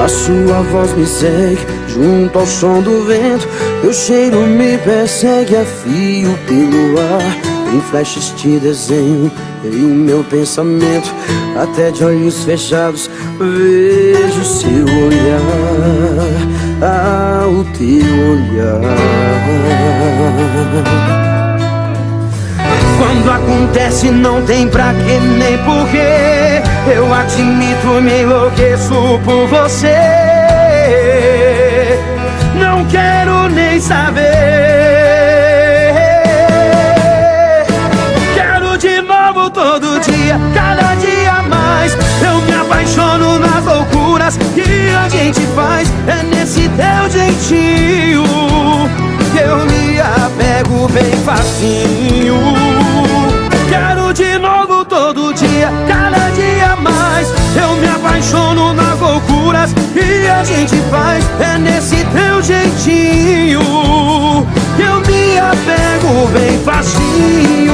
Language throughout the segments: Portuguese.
A sua voz me segue junto ao som do vento. Teu cheiro me persegue a fio pelo ar. Em flashes te desenho em meu pensamento. Até de olhos fechados vejo seu olhar. Ah, o teu olhar. Quando acontece não tem pra que nem porquê. Eu admito, me enlouqueço por você. Não quero nem saber. Quero de novo todo dia, cada dia mais. Eu me apaixono nas loucuras que a gente faz. É nesse teu jeitinho que eu me apego bem facinho. Quero de novo todo dia, cada dia mais. Eu me apaixono nas loucuras que a gente faz. É nesse teu jeitinho que eu me apego bem facinho.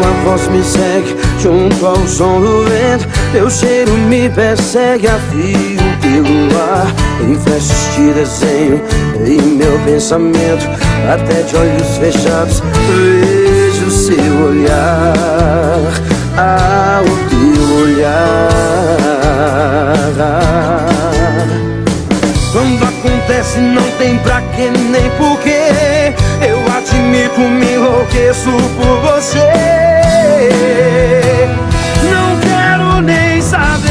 A voz me segue junto ao som do vento. Teu cheiro me persegue a fio pelo ar. Em flashes te desenho em meu pensamento. Até de olhos fechados vejo seu olhar. Ah, o teu olhar. Quando acontece não tem pra que nem porquê. Eu admito, me enlouqueço por você. Não quero nem saber.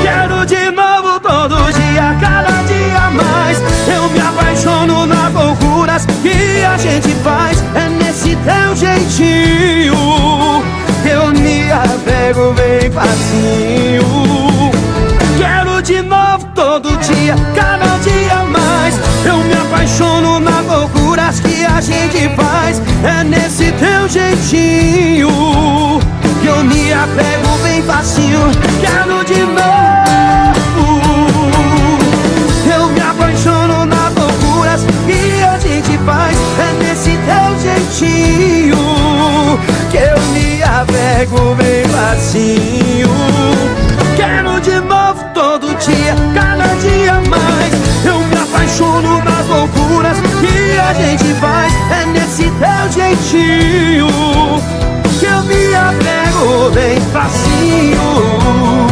Quero de novo todo dia, cada dia mais. Eu me apaixono nas loucuras que a gente faz. É nesse teu jeitinho que eu me apego bem facinho. Quero de novo todo dia, cada dia mais. Eu me apaixono nas loucuras que a gente faz. É nesse teu jeitinho que eu me apego bem facinho. Quero de novo. Eu me apaixono nas loucuras que a gente faz. É nesse teu jeitinho que eu me apego bem facinho. Quero de novo todo dia, cada dia mais. Eu me apaixono nas loucuras que a gente faz. É nesse teu jeitinho que eu me apego bem facinho.